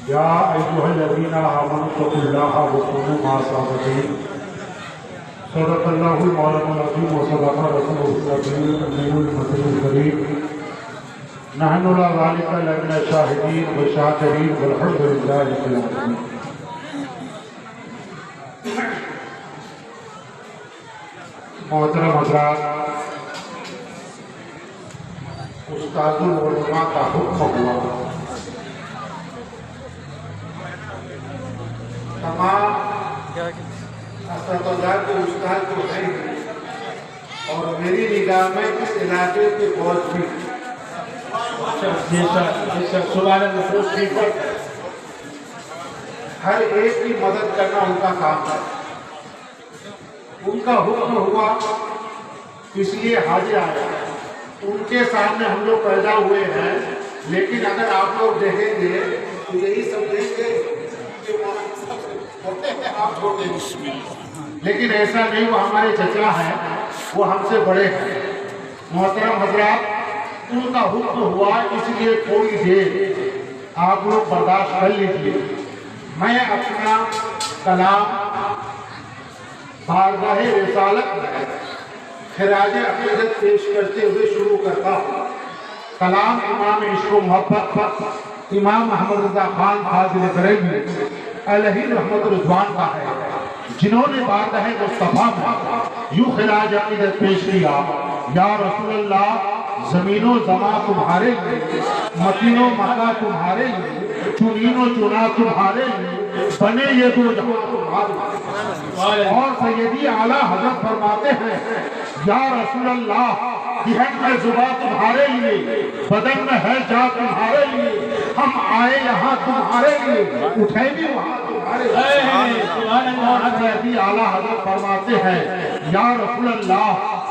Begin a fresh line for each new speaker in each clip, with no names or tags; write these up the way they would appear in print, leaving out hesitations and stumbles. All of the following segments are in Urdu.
یا ایھا الذین آمنوا اتقوا اللہ وکونوا مع الصادقین صدق اللہ مولانا العظیم وصدق رسولہ النبی المصطفی الکریم نحن علی ذلک لمن الشاہدین والشاکرین والحمد للہ رب العالمین۔ محترم حضرات، استاد العلماء کا حکم ہوا تمام اساتذہ کے استاد کو ہیں اور میری نگاہ میں اس علاقے کے فوج بھی ہر ایک کی مدد کرنا ان کا کام ہے۔ ان کا حکم ہوا اس لیے حاضر آیا۔ ان کے سامنے ہم لوگ پیدا ہوئے ہیں، لیکن اگر آپ لوگ دیکھیں گے تو یہی سمجھیں گے کہ آپ چھوٹے ہیں، لیکن ایسا نہیں، وہ ہمارے چچا ہیں، وہ ہم سے بڑے ہیں۔ محترم حضرات، ان کا حکم ہوا، اس لیے تھوڑی دیر آپ لوگ برداشت کر لیجیے۔ میں اپنا کلام بارگاہ رسالت میں خراج عقیدت پیش کرتے ہوئے شروع کرتا ہوں۔ کلام امام عشق و محبت پر امام محمد رضا خان فاضل بریلوی علیہ رحمت رضوان کا ہے، جنہوں نے بارگاہ مصطفیٰ میں یوں خراج عقیدت پیش کیا: یا رسول اللہ، زمین و زماں تمہارے لیے، مکین و مکہ تمہارے لیے، چنین و چنا تمہارے لیے، بنے یہ دو جہاں تمہارے لیے۔ اور سیدی اعلیٰ حضرت فرماتے ہیں: یا رسول اللہ، ذہن میں زباں تمہارے لیے، بدن میں ہے جا تمہارے لیے، ہم آئے یہاں تمہارے لیے، اٹھے بھی وہاں تمہارے لیے۔ اور سیدی اعلیٰ حضرت فرماتے ہیں: یا رسول اللہ،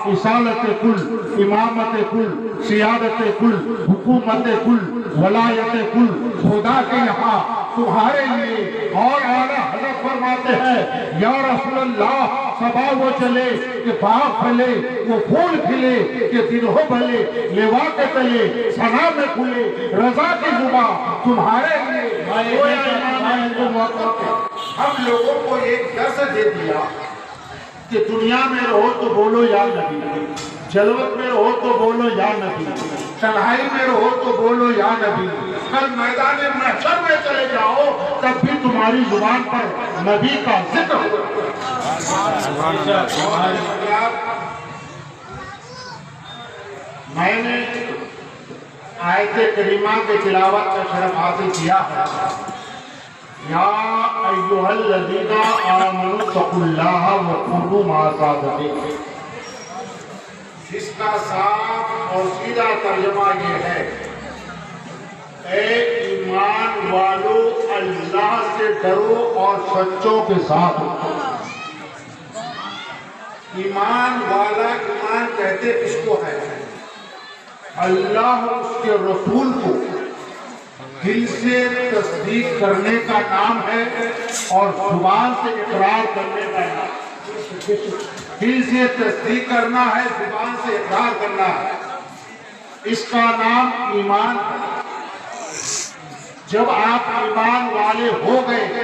رسالت کل، امامت کل، سیادت کل، حکومت کل، ولایت کل خدا کے یہاں تمہارے لیے۔ اور اعلیٰ حضرت فرماتے ہیں: یا رسول اللہ، صبا وہ چلے کہ باغ پھلے، وہ پھول کھلے کہ دن ہو بھلے، لیوا کے تلے ثنا میں کھلے، رضا کی زباں تمہارے لیے۔ ہم لوگوں کو ایک درس دے دیا کہ دنیا میں رہو تو بولو یا نبی، جلوت میں رہو تو بولو یا نبی، تنہائی میں رہو تو بولو یا نبی، کل میدان محشر میں چلے جاؤ تب بھی تمہاری زبان پر نبی کا ذکر ہوگا۔ میں نے آیت کریمہ کے تلاوت کا شرف حاصل کیا ہے: یا ایھا الذین آمنوا اتقوا اللہ وکونوا مع الصادقین۔ جس کا صاف اور سیدھا ترجمہ یہ ہے: اے ایمان والو، اللہ سے ڈرو اور سچوں کے ساتھ رہو۔ ایمان والا، ایمان کہتے کس کو ہے؟ اللہ اور اس کے رسول کو دل سے تصدیق کرنے کا نام ہے اور زبان سے اقرار کرنے کا نام۔ دل سے تصدیق کرنا ہے، زبان سے اقرار کرنا ہے، اس کا نام ایمان ہے۔ جب آپ ایمان والے ہو گئے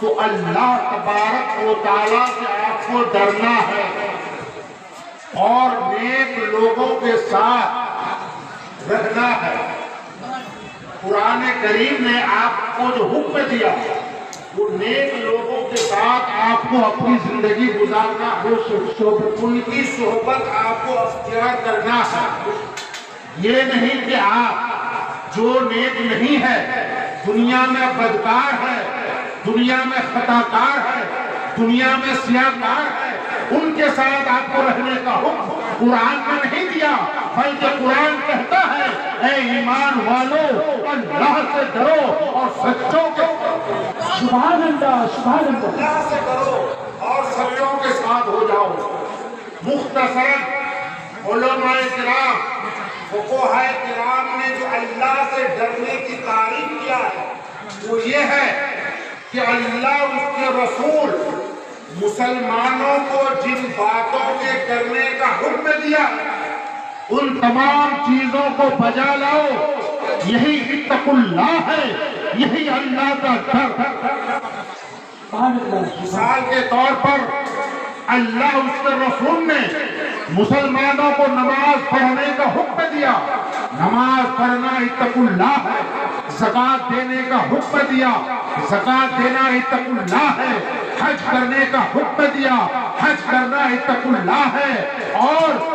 تو اللہ تبارک و تعالیٰ سے آپ کو ڈرنا ہے اور نیک لوگوں کے ساتھ رہنا ہے۔ قرآن کریم نے آپ کو جو حکم دیا وہ نیک لوگوں کے ساتھ آپ کو اپنی زندگی گزارنا ہے، ان کی صحبت آپ کو اختیار کرنا ہے۔ یہ نہیں کہ آپ جو نیک نہیں ہے، دنیا میں بدکار ہے، دنیا میں خطاکار ہے، دنیا میں سیاہکار ہے، ان کے ساتھ آپ کو رہنے کا حکم قرآن میں نہیں دیا، بلکہ قرآن کہتا ہے: اے ایمان والو، اللہ سے ڈرو اور سچوں کے سبحان اللہ، سبحان اللہ، اللہ سے ڈرو اور سچوں کے ساتھ ہو جاؤ۔ مختصراً علماء کرام، فقہاء کرام نے جو اللہ سے ڈرنے کی تعریف کیا ہے وہ یہ ہے کہ اللہ اور اس کے رسول مسلمانوں کو جن باتوں کے کرنے کا حکم دیا ان تمام چیزوں کو بجا لاؤ، یہی اتقوا اللہ ہے۔ یہی اللہ کا ڈر۔ مثال کے طور پر اللہ اس کے رسول نے مسلمانوں کو نماز پڑھنے کا حکم دیا۔ نماز پڑھنا اتقوا اللہ ہے، زکوٰۃ دینے کا حکم دیا، زکوٰۃ دینا اتقوا اللہ ہے، حج کرنے کا حکم دیا، حج کرنا اتقوا اللہ ہے، اور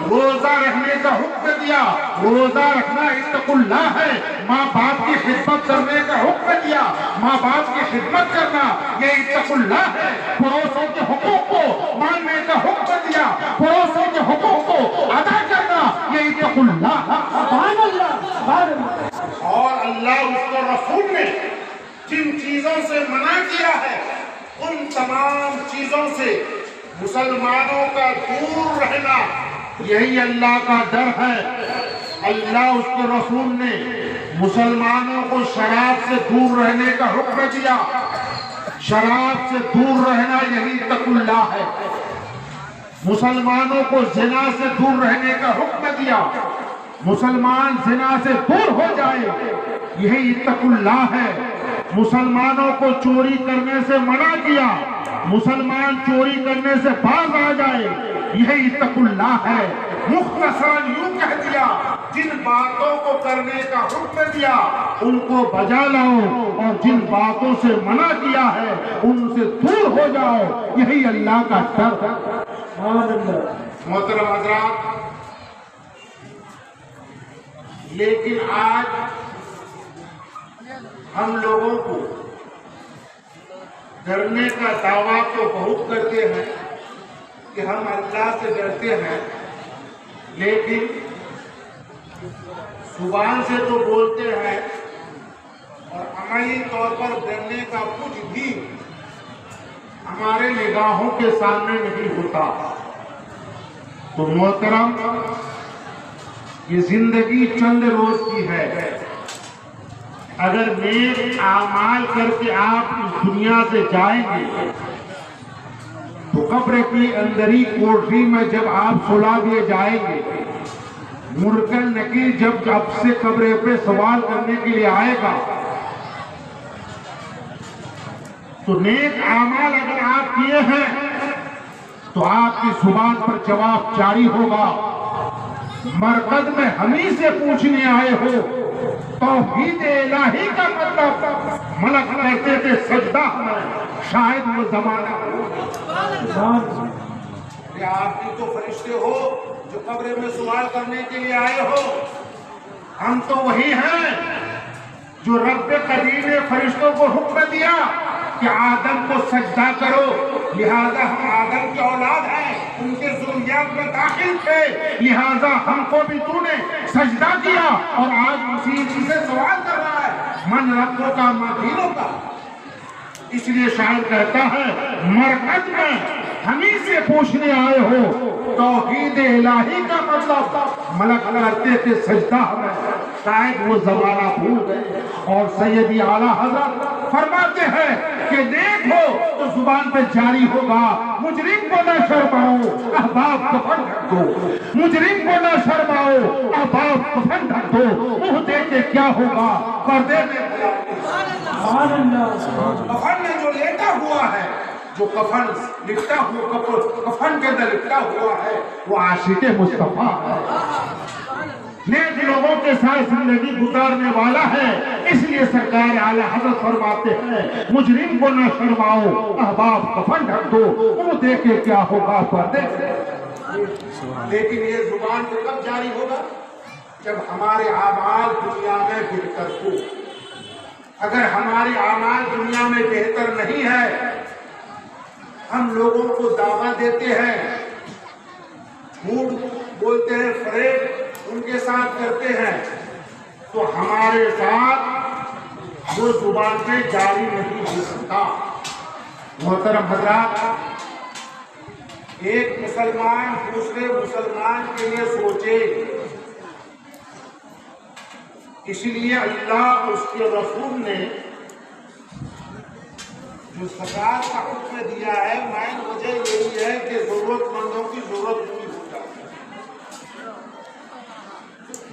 روزہ رکھنے کا حکم دیا، روزہ رکھنا اتقوا اللہ ہے، ماں باپ کی خدمت کرنے کا حکم دیا، ماں باپ کی خدمت کرنا یہ اتقوا اللہ ہے، پڑوسوں کے حقوق کو ماننے کا حکم دیا، پڑوسوں کے حقوق کو ادا کرنا یہ اتقوا اللہ ہے۔ سبحان اللہ، سبحان اللہ۔ اور اللہ اس کو رسول نے جن چیزوں سے منع کیا ہے ان تمام چیزوں سے مسلمانوں کا دور رہنا یہی اللہ کا ڈر ہے۔ اللہ اس کے رسول نے مسلمانوں کو شراب سے دور رہنے کا حکم دیا، شراب سے دور رہنا یہی تقوی اللہ ہے۔ مسلمانوں کو زنا سے دور رہنے کا حکم دیا، مسلمان زنا سے دور ہو جائے یہی تقوی اللہ ہے۔ مسلمانوں کو چوری کرنے سے منع کیا، مسلمان چوری کرنے سے باز آ جائے یہی تقوی اللہ ہے۔ مختصراً یوں کہہ دیا، جن باتوں کو کرنے کا حکم دیا ان کو بجا لاؤ، اور جن باتوں سے منع کیا ہے ان سے دور ہو جاؤ، یہی اللہ کا ڈر ہے۔ محترم حضرات، لیکن آج ہم لوگوں کو ڈرنے کا دعویٰ تو بہت کرتے ہیں کہ ہم اللہ سے ڈرتے ہیں، لیکن زبان سے تو بولتے ہیں اور عملی طور پر ڈرنے کا کچھ بھی ہمارے نگاہوں کے سامنے نہیں ہوتا۔ تو محترم، یہ زندگی چند روز کی ہے، اگر نیک اعمال کر کے آپ اس دنیا سے جائیں گے تو قبر کی اندری کوٹری میں جب آپ سلا دیے جائیں گے، منکر نکیر جب آپ سے قبر پہ سوال کرنے کے لیے آئے گا تو نیک اعمال اگر آپ کیے ہیں تو آپ کی زبان پر جواب جاری ہوگا، مرقد میں ہمیں سے پوچھنے آئے ہو، توحید الہی کا مطلب ملک کہتے تھے سجدہ ہمیں، شاید وہ زمانہ کہ آپ بھی تو فرشتے ہو جو قبر میں سوال کرنے کے لیے آئے ہو، ہم تو وہی ہیں جو رب قدیر نے فرشتوں کو حکم دیا کہ آدم کو سجدہ کرو، لہذا ہم آدم کی اولاد ہیں، ان کے ذریات میں داخل تھے، لہذا ہم کو بھی تو نے سجدہ کیا، اور آج اسی سے سوال کر رہا ہے من ربوں کا من دینوں کا۔ اس لیے شاعر کہتا ہے مرقد میں ہمیں سے پوچھنے آئے ہو، توحید الہی کا مطلب ملک کرتے تھے سجدہ ہمیں، شاید وہ زمانہ بھول گئے۔ اور سیدی اعلیٰ حضرت فرماتے ہیں کہ نیک ہو تو زبان پہ جاری ہوگا، مجرم کو نہ شرماؤ احباب کفن ڈھک دو، مجرم کو نہ شرماؤ احباب کفن ڈھک دو، منہ دے کے کیا ہوگا پردے میں کفن میں جو لیٹا ہوا ہے، جو کفن لپٹا ہوا کفن کے اندر لپٹا ہوا ہے وہ عاشق مصطفیٰ ہے، نیک لوگوں کے ساتھ زندگی گزارنے والا ہے۔ اس لیے سرکار اعلیٰ حضرت فرماتے ہیں مجرم کو نہ شرماؤ احباب کفن ڈھک دو، منہ دے کے کیا ہوگا پردے سے۔ لیکن یہ زبان کو کب جاری ہوگا؟ جب ہمارے اعمال دنیا میں بہتر ہو۔ اگر ہمارے اعمال دنیا میں بہتر نہیں ہے، ہم لوگوں کو دعویٰ دیتے ہیں، جھوٹ بولتے ہیں، فریب ان کے ساتھ کرتے ہیں، تو ہمارے ساتھ وہ زبان پہ جاری نہیں ہو سکتا۔ محترم حضرات، ایک مسلمان دوسرے مسلمان کے لیے سوچے، اس لیے اللہ اس کے رسول نے جو زکوٰۃ کا حکم دیا ہے، مین وجہ یہی ہے کہ ضرورت مندوں کی ضرورت پوری ہو جائے۔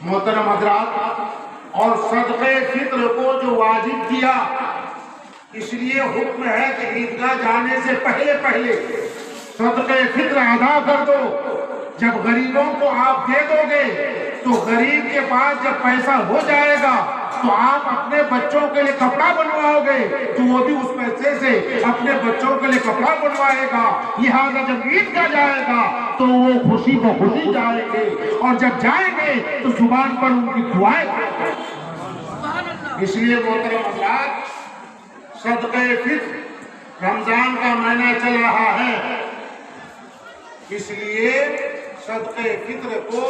محترم حضرات، اور صدقے فطر کو جو واجب کیا، اس لیے حکم ہے کہ عیدگاہ جانے سے پہلے پہلے صدقے فطر ادا کر دو۔ جب غریبوں کو آپ دے دو گے تو غریب کے پاس جب پیسہ ہو جائے گا تو آپ اپنے بچوں کے لیے کپڑا بنواؤ گے تو وہ بھی اس پیسے سے اپنے بچوں کے لیے کپڑا بنوائے گا۔ لہٰذا جب عید کا جائے گا تو وہ خوشی کو خوشی جائیں گے، اور جب جائیں گے تو زبان پر ان کی دعائیں کریں گے۔ اس لیے محترم حضرات، صدقہ فطر رمضان کا مہینہ چل رہا ہے، اس لیے صدقہ فطر کو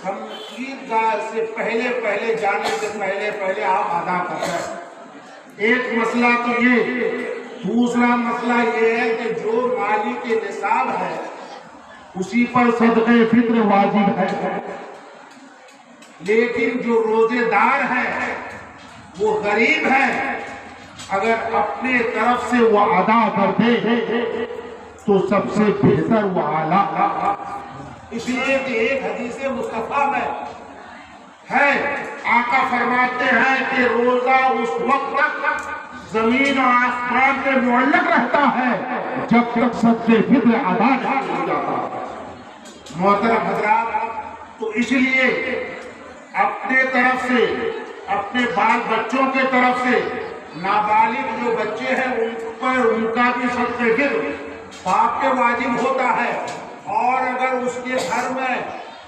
ہم عیدگاہ سے پہلے جانے سے پہلے آپ ادا کرتے ہیں۔ ایک مسئلہ تو یہ، دوسرا مسئلہ یہ ہے کہ جو مالی کے نصاب ہے اسی پر صدقہ فطر واجب ہے، لیکن جو روزے دار ہے وہ غریب ہے، اگر اپنے طرف سے وہ ادا کرتے تو سب سے بہتر وہ اعلیٰ۔ اس لیے کہ ایک حدیث مصطفیٰ میں ہے، آقا فرماتے ہیں کہ روزہ اس وقت تک زمین اور آسمان پہ معلق رہتا ہے جب تک صدقہ فطر ادا نہیں ہو جاتا۔ محترم حضرات، تو اس لیے اپنے طرف سے، اپنے بال بچوں کے طرف سے، نابالغ جو بچے ہیں ان پر ان کا بھی صدقہ فطر باپ پہ واجب ہوتا ہے، اور اگر اس کے گھر میں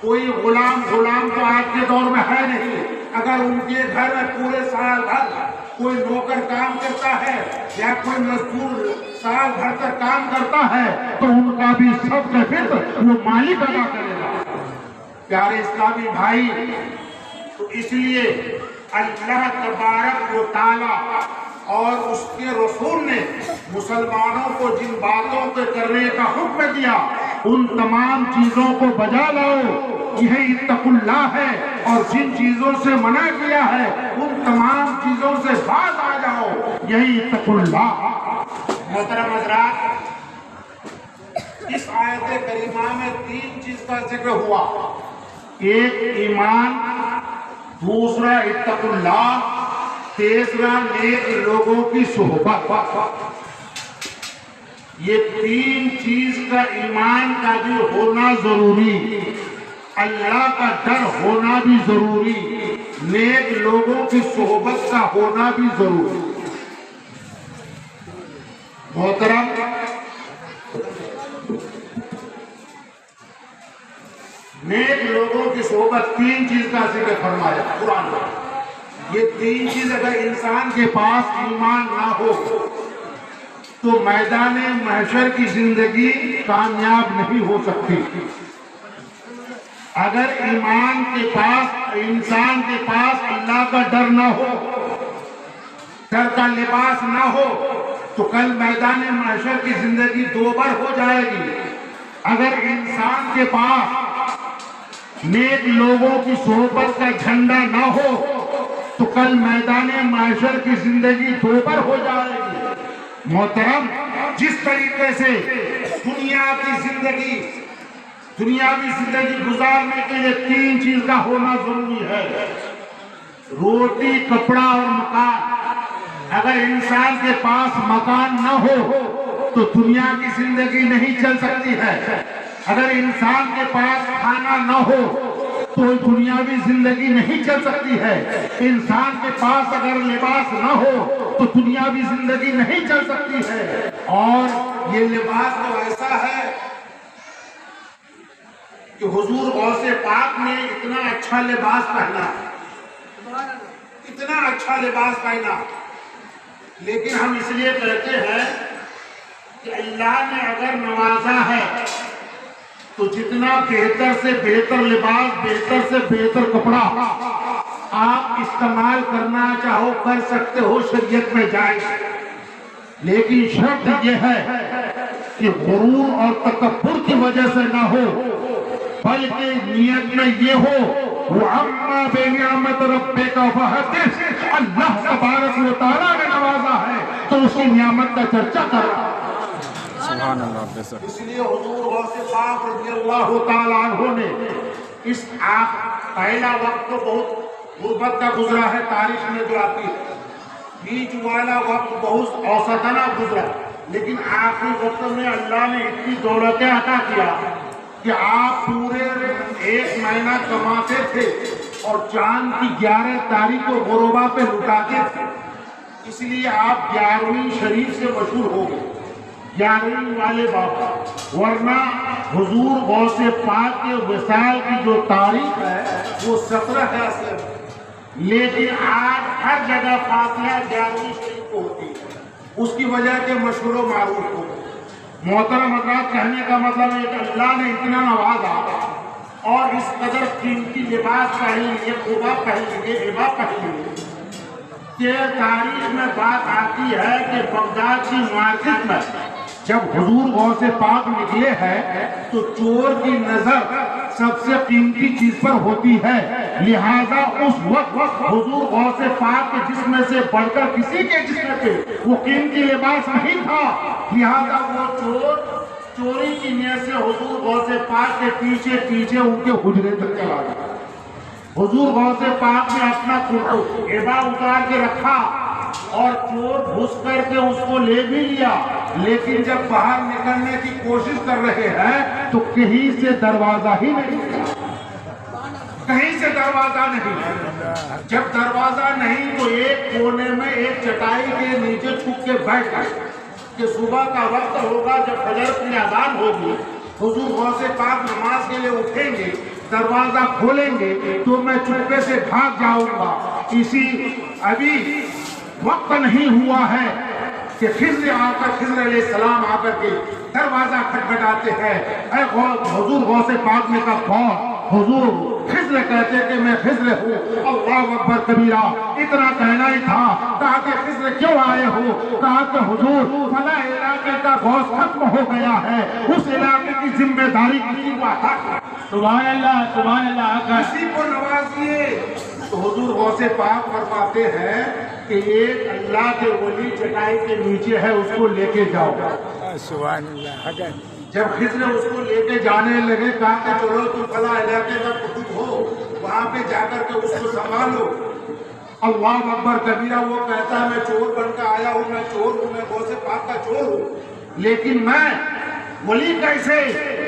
کوئی غلام تو آج کے دور میں ہے نہیں، اگر ان کے گھر میں پورے سال بھر کوئی نوکر کام کرتا ہے یا کوئی مزدور سال بھر تک کام کرتا ہے تو ان کا بھی صدقہ فطر وہ مالک ادا کرے گا۔ پیارے اسلامی بھائی، تو اس لیے اللہ تبارک و تعالی اور اس کے رسول نے مسلمانوں کو جن باتوں کے کرنے کا حکم دیا ان تمام چیزوں کو بجا لاؤ، یہ اتقوا اللہ ہے، اور جن چیزوں سے منع کیا ہے ان تمام چیزوں سے باز آ جاؤ، یہی اتقوا اللہ۔ محترم حضرات، اس آیت کریمہ میں 3 چیز کا ذکر ہوا، ایک ایمان، دوسرا اتقوا اللہ، تیسرا نیک لوگوں کی صحبت۔ یہ 3 چیز کا ایمان کا بھی ہونا ضروری، اللہ کا ڈر ہونا بھی ضروری، نیک لوگوں کی صحبت کا ہونا بھی ضروری۔ محترم، نیک لوگوں کی صحبت 3 چیز کا ذکر فرمایا قرآن میں۔ یہ 3 چیز اگر انسان کے پاس ایمان نہ ہو تو میدان محشر کی زندگی کامیاب نہیں ہو سکتی۔ اگر ایمان کے پاس، انسان کے پاس اللہ کا ڈر نہ ہو، ڈر کا لباس نہ ہو تو کل میدان محشر کی زندگی دوبر ہو جائے گی۔ اگر انسان کے پاس نیک لوگوں کی صحبت کا جھنڈا نہ ہو تو کل میدان محشر کی زندگی دوبر ہو جائے گی۔ محترم، جس طریقے سے دنیاوی زندگی گزارنے کے لیے 3 چیز کا ہونا ضروری ہے، روٹی، کپڑا اور مکان۔ اگر انسان کے پاس مکان نہ ہو تو دنیا کی زندگی نہیں چل سکتی ہے، اگر انسان کے پاس کھانا نہ ہو تو دنیاوی زندگی نہیں چل سکتی ہے، انسان کے پاس اگر لباس نہ ہو تو دنیاوی زندگی نہیں چل سکتی ہے۔ اور یہ لباس تو ایسا ہے کہ حضور غوث پاک نے اتنا اچھا لباس پہنا، اتنا اچھا لباس پہنا، لیکن ہم اس لیے کہتے ہیں کہ اللہ نے اگر نوازا ہے تو جتنا بہتر سے بہتر لباس، بہتر سے بہتر کپڑا آپ استعمال کرنا چاہو کر سکتے ہو، شریعت میں جائز، لیکن شرط یہ ہے کہ غرور اور تکبر کی وجہ سے نہ ہو، بلکہ نیت میں یہ ہو وَأَمَّا بِنِعْمَتِ رَبِّكَ فَحَدِّثْ، اللہ تبارک و تعالیٰ نے نوازا ہے تو اس کی نعمت کا چرچا کر رہا ہے۔
سبحان اللہ۔
اس لیے حضور غوث پاک رضی اللہ تعالیٰ عنہ نے اس پہلا وقت تو بہت غربت کا گزرا ہے تاریخ میں جو آتی ہے، بیچ والا وقت بہت اوسطنا گزرا، لیکن آخری وقت میں اللہ نے اتنی دولتیں عطا کیا کہ آپ پورے 1 مہینہ کماتے تھے اور چاند کی 11 تاریخ کو غروبہ پہ لٹاتے تھے، اس لیے آپ 11ویں شریف سے مشہور ہو گئے، 11ویں والے بابا، ورنہ حضور غوث پاک کے وصال کی جو تاریخ ہے وہ 17 ہے اصل میں، لیکن آج ہر جگہ فاتحہ 11ویں شریف کو ہوتی ہے، اس کی وجہ کے مشہور و معروف ہو گئے۔ محترم حضرات، کہنے کا مطلب ہے کہ اللہ نے اتنا نوازا اور اس قدر قیمتی لباس پہن لیے، قبا پہن لیے، عبا پہن لیے کہ تاریخ میں بات آتی ہے کہ بغداد کی مارکیٹ میں جب حضور غوث پاک نکلے ہیں تو چور کی نظر سب سے قیمتی چیز پر ہوتی ہے، لہذا اس وقت حضور غوث پاک کے جسم سے بڑھ کر کسی کے جسم پہ وہ قیمتی لباس نہیں تھا، لہذا وہ چور چوری کی نیت سے حضور غوث پاک کے پیچھے پیچھے ان کے حجرے تک چلا گیا۔ حضور غوث پاک نے اپنا عبا اتار کے رکھا اور چور گھس کر کے اس کو لے بھی لیا، لیکن جب باہر نکلنے کی کوشش کر رہے ہیں تو کہیں سے دروازہ ہی نہیں، کہیں سے دروازہ نہیں۔ جب دروازہ نہیں تو ایک کونے میں ایک چٹائی کے نیچے چھپ کے بیٹھ گئے کہ صبح کا وقت ہوگا، جب فجر کی اذان ہوگی حضور غوث پاک نماز کے لیے اٹھیں گے، دروازہ کھولیں گے تو میں چپکے سے بھاگ جاؤں گا۔ ابھی وقت نہیں ہوا ہے کہ خضر علیہ السلام آ کر کے دروازہ کھٹکھٹاتے ہیں۔ اے حضور غوث پاک نے کہا کون؟ حضور خضر کہتے کہ میں خضر ہوں۔ اللہ اکبر کبیرہ، اتنا کہنا ہی تھا۔ کہا کہ خضر کیوں آئے ہو؟ کہا کہ حضور فلاں علاقے کا غوث ختم ہو گیا ہے، اس علاقے کی ذمہ داری کسی کو عطا کر۔
سبحان اللہ، سبحان اللہ،
کسی کو نوازیے۔ تو حضور غوث پاک فرماتے ہیں کہ ایک اللہ کے ولی چٹائی کے نیچے ہے، اس کو لے کے جاؤ۔
سبحان اللہ۔
جب خضر اس کو لے کے جانے لگے کہا کہ چلو تم فلاں علاقے کا قطب ہو، وہاں پہ جا کر کے اس کو سنبھالو۔ اللہ اکبر کبیرہ، وہ کہتا ہے میں چور بن کے آیا ہوں، میں چور ہوں، میں غوث پاک کا چور ہوں، لیکن میں ولی کیسے؟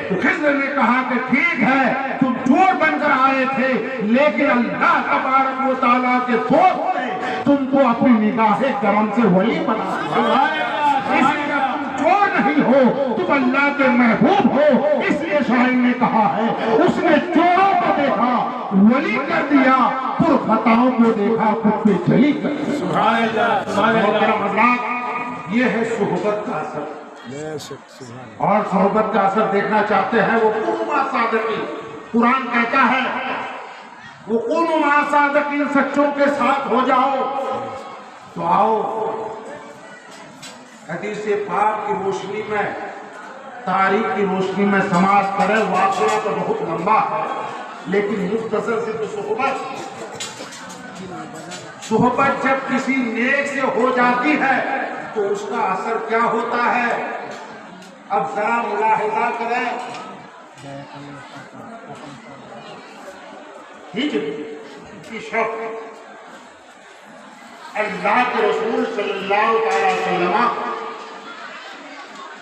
تو خضر نے کہا کہ ٹھیک ہے تم چور بن کر آئے تھے، لیکن اللہ تبارک و تعالیٰ کے دوست نے تم کو اپنی نگاہ کرم سے ولی بنا دیا۔ اس لیے تم چور نہیں ہو، تم اللہ کے محبوب ہو۔ اس لیے شاعر نے کہا ہے اس نے چوروں کو دیکھا ولی کر دیا، پر خطاؤں کو دیکھا خود پہ جلی کر دیا۔
سبحان اللہ، سبحان اللہ۔
یہ ہے صحبت کا اثر، اور صحبت کا اثر دیکھنا چاہتے ہیں وہ کونوا مع صادقین۔ قرآن کہتا ہے وہ کونوا مع صادقین، سچوں کے ساتھ ہو جاؤ۔ تو آؤ حدیث پاک کی روشنی میں، تاریخ کی روشنی میں سماعت کرے۔ واقعہ تو بہت لمبا ہے لیکن مختصر سے تو صحبت جب کسی نیک سے ہو جاتی ہے تو اس کا اثر کیا ہوتا ہے؟ اب ذرا ملاحظہ کریں۔ ہجر کی شب اللہ کے رسول صلی اللہ علیہ وسلم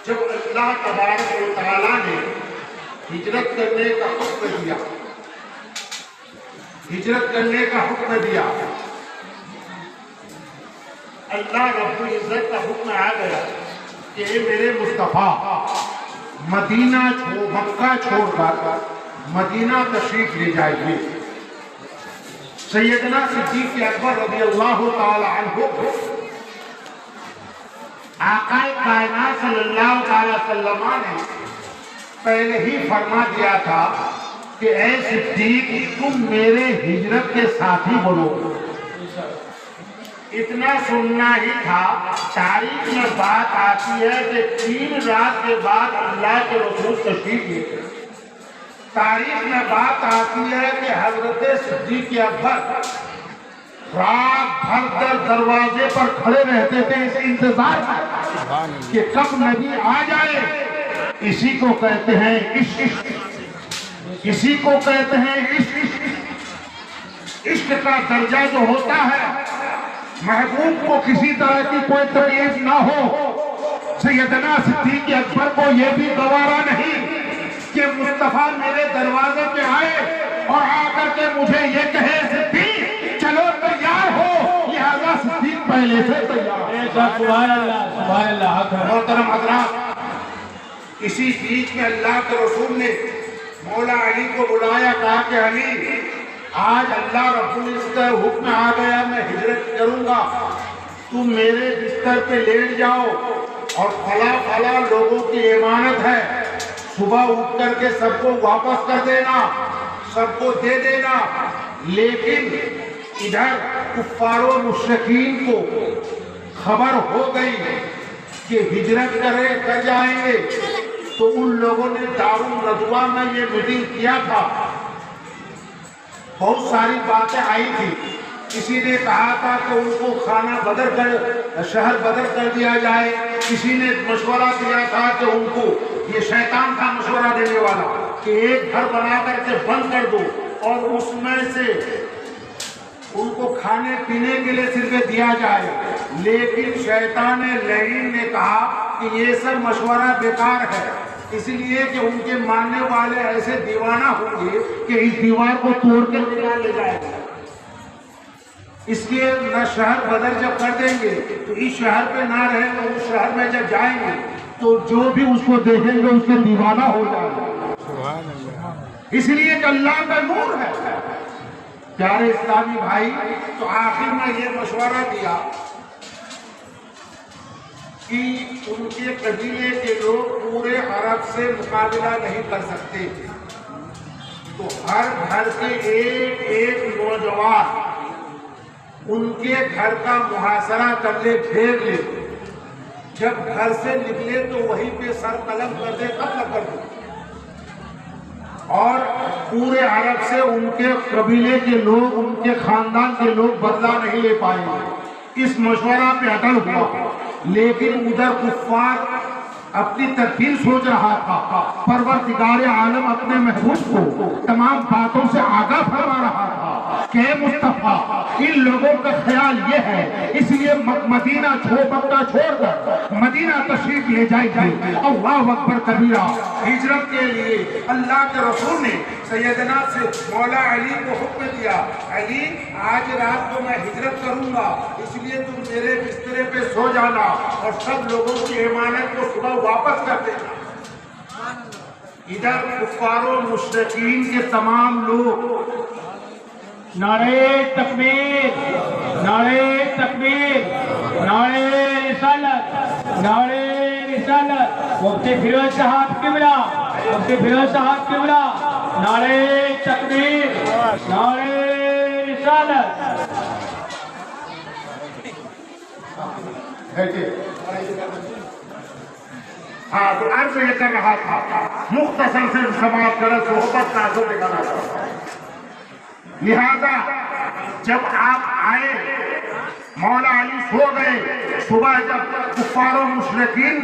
جب اللہ تبارک و تعالیٰ نے ہجرت کرنے کا حکم دیا، ہجرت کرنے کا حکم دیا، اللہ رب العزت کا حکم آ گیا کہ اے میرے مصطفیٰ مدینہ مکہ چھوڑ کر مدینہ تشریف لے جائیے۔ سیدنا صدیق اکبر رضی اللہ تعالی عنہ آقا کائنات صلی اللہ علیہ وسلم نے پہلے ہی فرما دیا تھا کہ اے صدیق تم میرے ہجرت کے ساتھی بنو۔ اتنا سننا ہی تھا۔ تاریخ میں بات آتی ہے کہ 3 رات کے بعد اللہ کے رسول تشریف لے گئے۔ تاریخ میں بات آتی ہے کہ حضرت صدیق اکبر رات بھر در دروازے پر کھڑے رہتے تھے اس انتظار میں کہ کب نبی آ جائے۔ اسی کو کہتے ہیں عشق، اسی کو کہتے ہیں عشق۔ عشق کا درجہ جو ہوتا ہے، محبوب کو کسی طرح کی کوئی تکلیف نہ ہو، سیدنا صدیق اکبر کو یہ بھی گوارا نہیں کہ مصطفیٰ میرے دروازے پہ آئے اور آ کر کے مجھے یہ کہے صدیق چلو تیار ہو، لہذا صدیق پہلے سے تیار۔
سبحان اللہ حق ہے۔
محترم حضرات، اسی بیچ میں اللہ کے رسول نے مولا علی کو بلایا، کہا کہ علی آج اللہ رب العزت کا حکم آ گیا، میں ہجرت کروں گا، تم میرے بستر پہ لیٹ جاؤ اور فلاں لوگوں کی امانت ہے، صبح اٹھ کر کے سب کو واپس کر دینا، سب کو دے دینا۔ لیکن ادھر کفار و مشرکین کو خبر ہو گئی کہ ہجرت کر جائیں گے، تو ان لوگوں نے دارالندوہ میں یہ میٹنگ کیا تھا، بہت ساری باتیں آئی تھی۔ کسی نے کہا تھا کہ ان کو شہر بدر کر دیا جائے، کسی نے مشورہ دیا تھا کہ ان کو، یہ شیطان تھا مشورہ دینے والا، کہ ایک گھر بنا کر کے بند کر دو اور اس میں سے ان کو کھانے پینے کے لیے صرف دیا جائے۔ لیکن شیطان لعین نے کہا کہ یہ سب مشورہ بیکار ہے، اس لیے کہ ان کے ماننے والے ایسے دیوانہ ہوں گے کہ اس دیوار کو توڑ کے لے جائے گا، اس لیے نہ شہر بدر جب کر دیں گے تو اس شہر پہ نہ رہیں گے، اس شہر میں جب جائیں گے تو جو بھی اس کو دیکھیں گے اس کے دیوانہ ہو جائے گا، اس لیے کہ اللہ کا نور ہے۔ پیارے اسلامی بھائی، تو آخر میں یہ مشورہ دیا کہ ان کے قبیلے کے لوگ پورے عرب سے مقابلہ نہیں کر سکتے، تو ہر گھر کے ایک نوجوان ان کے گھر کا محاصرہ کر لے، گھیر لے، جب گھر سے نکلے تو وہیں پہ سر قلم کر دے، قتل کر دے، اور پورے عرب سے ان کے قبیلے کے لوگ، ان کے خاندان کے لوگ بدلہ نہیں لے پائیں گے۔ اس مشورہ پہ اٹل ہوا، لیکن ادھر کفار اپنی تدبیر سوچ رہا تھا، پروردگار عالم اپنے محبوب کو تمام باتوں سے آگاہ فرما رہا تھا کہ اے مصطفیٰ، ان لوگوں کا خیال یہ ہے، اس لیے مدینہ مکہ چھوڑ کر مدینہ تشریف لے جائیں گے۔ اللہ اکبر کبیرہ۔ ہجرت کے لیے اللہ کے رسول نے سیدنا سے مولا علی کو حکم دیا، علی آج رات کو میں ہجرت کروں گا، اس لیے تم میرے بسترے پہ سو جانا اور سب لوگوں کی امانت کو صبح واپس کر دینا۔ ادھر کفار و مشرکین کے تمام لوگ
نعرہ تکبیر، نعرہ تکبیر، نعرہ رسالت، نعرہ رسالت، مفتی فیروز صاحب قبلہ، مفتی فیروز صاحب قبلہ، نعرہ تکبیر، نعرہ رسالت۔
ہاں، تو عرض یہ کر رہا تھا، مختصر سے سماعت کرے، صحبت کا اثر دکھانا چاہتا ہوں۔ لہذا جب آپ آئے، مولا علی سو گئے، صبح جب کفار و مشرکین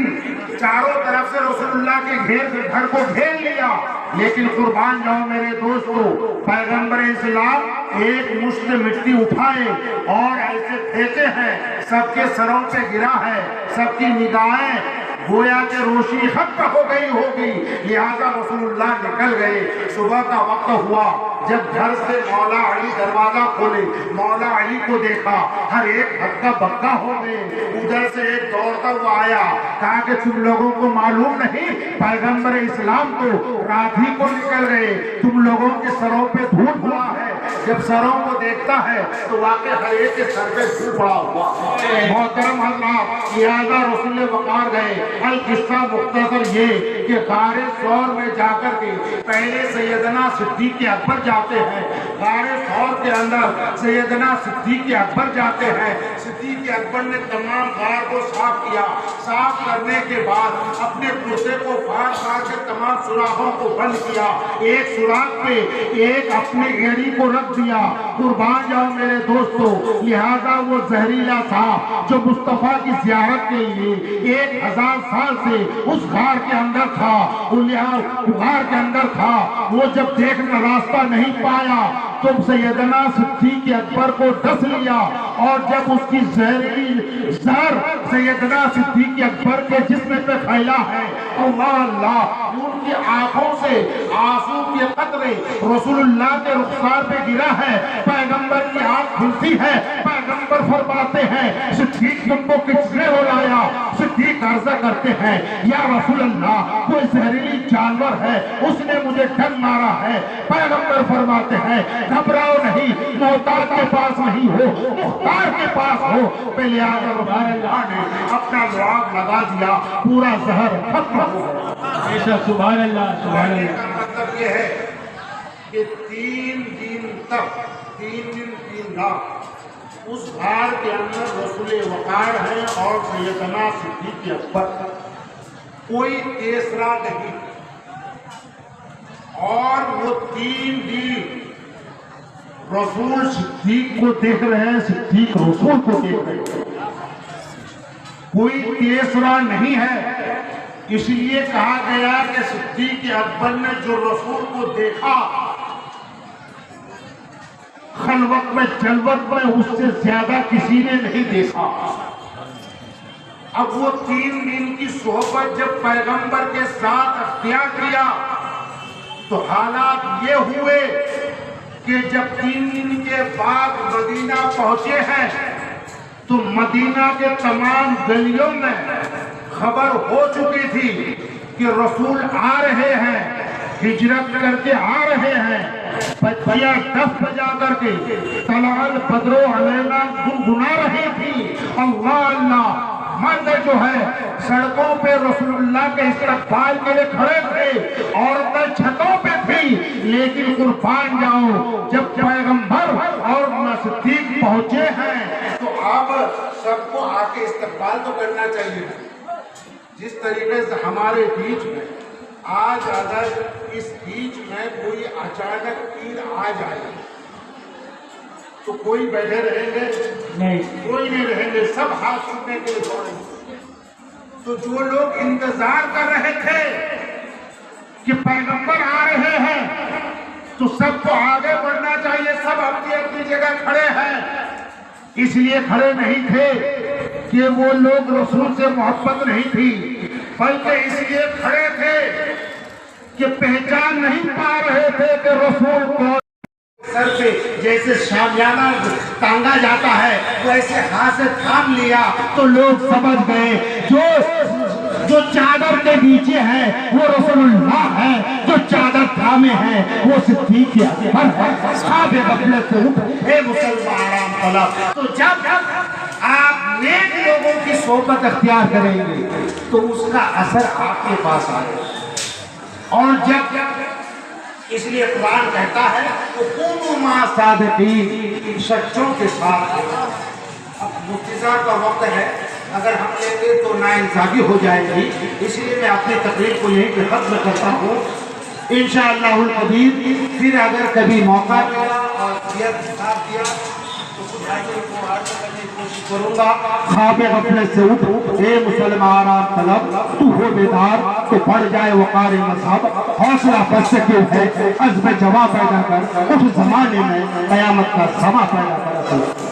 چاروں طرف سے رسول اللہ کے گھر کو گھیر لیا، لیکن قربان جاؤ میرے دوستو، پیغمبر اسلام ایک مشت مٹی اٹھائے اور ایسے پھینکے ہیں، سب کے سروں پہ گرا ہے، سب کی نگاہیں گویا کہ روشنی ختم ہو گئی ہوگی، لہذا رسول اللہ نکل گئے۔ صبح کا وقت ہوا، جب گھر سے مولا علی دروازہ کھولے، مولا علی کو دیکھا، ہر ایک ہکا بکا ہو گئے۔ ادھر سے ایک دوڑتا ہوا آیا، کہا کہ تم لوگوں کو معلوم نہیں، پیغمبر اسلام تو رات ہی کو نکل گئے، تم لوگوں کے سروں پہ دھول ہوا ہے۔ جب سروں کو دیکھتا ہے تو واقع ہر ایک کے سر پہ دھول پڑا ہوا۔ محترم حضرات، لہذا رسول وقار گئے۔ القصہ مختصر یہ کہ غار ثور میں جا کر کے پہلے سیدنا صدیق اکبر جاتے ہیں، غار ثور کے اندر سیدنا صدیق اکبر جاتے ہیں۔ صدیق اکبر نے تمام غار کو صاف کیا، صاف کرنے کے بعد اپنے کرسے کو پھاڑ کے تمام سوراخوں کو بند کیا، ایک سوراخ پہ ایک اپنی ایڑی کو رکھ دیا۔ قربان جاؤ میرے دوستو، لہذا وہ زہریلا تھا جو مصطفیٰ کی زیارت کے لیے 1000 سال سے اس غار کے اندر تھا، غار کے اندر تھا، وہ جب دیکھنا راستہ نہیں پایا تو سیدنا صدیق اکبر کو ڈس لیا اور جب اس کی زہریلی زہر سیدنا صدیق اکبر کے جسم پہ پھیلا ہے، اللہ اللہ، ان کی آنکھوں سے آنسو کے قطرے رسول اللہ کے رخسار پہ گرا ہے، پیغمبر کی آنکھ کھلتی ہے، پیغمبر فرماتے ہیں صدیق تم کو کس نے بلایا؟ صدیق عرضہ کرتے ہیں یا رسول اللہ کوئی زہریلی جانور ہے اس نے مجھے ڈنگ مارا ہے۔ پیغمبر فرماتے ہیں گھبراؤ نہیں، محتاج کے پاس نہیں ہو، مختار کے پاس ہو۔ پہلے آگر اللہ نے اپنا لعاب لگا دیا، پورا زہر ختم ہو گیا۔
ایسا سبحان اللہ سبحان
کہنے
اللہ۔
کا مطلب یہ ہے کہ 3 دن تک 3 دن 3 رات اس غار کے اندر رسول وقار ہے اور سیدنا صدیق اکبر، کوئی تیسرا نہیں، اور وہ 3 دن رسول صدیق کو دیکھ رہے ہیں، صدیق رسول کو دیکھ رہے ہیں، کوئی تیسرا نہیں ہے۔ اس لیے کہا گیا کہ صدیق اکبر نے جو رسول کو دیکھا خلوت میں جلوت میں اس سے زیادہ کسی نے نہیں دیکھا۔ اب وہ 3 دن کی صحبت جب پیغمبر کے ساتھ اختیار کیا تو حالات یہ ہوئے کہ جب 3 دن کے بعد مدینہ پہنچے ہیں تو مدینہ کے تمام گلیوں میں خبر ہو چکی تھی کہ رسول آ رہے ہیں، ہجرت کر کے آ رہے ہیں۔ بچیاں دف بجا کر کے طلال بدرو علینا گنگنا رہی تھی، اللہ اللہ۔ مرد جو ہے سڑکوں پہ رسول اللہ کے استقبال کے لیے کھڑے تھے، عورتیں چھتوں پہ تھی، لیکن قربان جاؤ جب پیغمبر اور صدیق پہنچے ہیں تو اب سب کو آ کے استقبال تو کرنا چاہیے۔ جس طریقے سے ہمارے بیچ میں آج اگر اس بیچ میں کوئی اچانک پیر آ جائے تو کوئی بیٹھے رہیں گے
نہیں،
کوئی نہیں رہیں گے، سب ہاتھ چھوڑنے کے لیے دوڑیں گے۔ تو جو لوگ انتظار کر رہے تھے کہ پیغمبر آ رہے ہیں تو سب کو آگے بڑھنا چاہیے، سب اپنی اپنی جگہ کھڑے ہیں۔ اس لیے کھڑے نہیں تھے کہ وہ لوگ رسول سے محبت نہیں تھی، بلکہ اس لیے کھڑے تھے کہ پہچان نہیں پا رہے تھے کہ رسول کو سر پہ جیسے شامیانہ ٹانگا جاتا ہے ویسے ہاتھ سے تھام لیا تو لوگ سمجھ گئے جو چادر کے نیچے ہے وہ رسول اللہ ہے، جو چادر تھامے ہیں وہ صدیق اکبر ہے۔ اصحاب غفلت سے اٹھ اے مسلمان آرام طلب۔ تو جب آپ نیک لوگوں کی صحبت اختیار کریں گے تو اس کا اثر آپ کے پاس آئے گا، اور جب اس لیے قرآن کہتا ہے وَكُونُوا مَعَ الصَّادِقِينَ، سچوں کے ساتھ۔ اب مفتزہ کا وقت ہے، اگر ہم کہتے تو ناانصافی ہو جائے گی، اس لیے میں اپنی تقریر کو یہیں پہ ختم کرتا ہوں۔ انشاءاللہ القدیر پھر اگر کبھی موقع ملا اور ساتھ دیا تو کچھ آگے کو عرض کرنے کی کوشش کروں گا۔ خواب غفلت سے اٹھ اے مسلمان آرام طلب، تو ہو بیدار تو بڑھ جائے وقار مذہب، حوصلہ بچ سکے ہے عزم جواب پیدا کر، اٹھ زمانے میں قیامت کا سما پیدا کر۔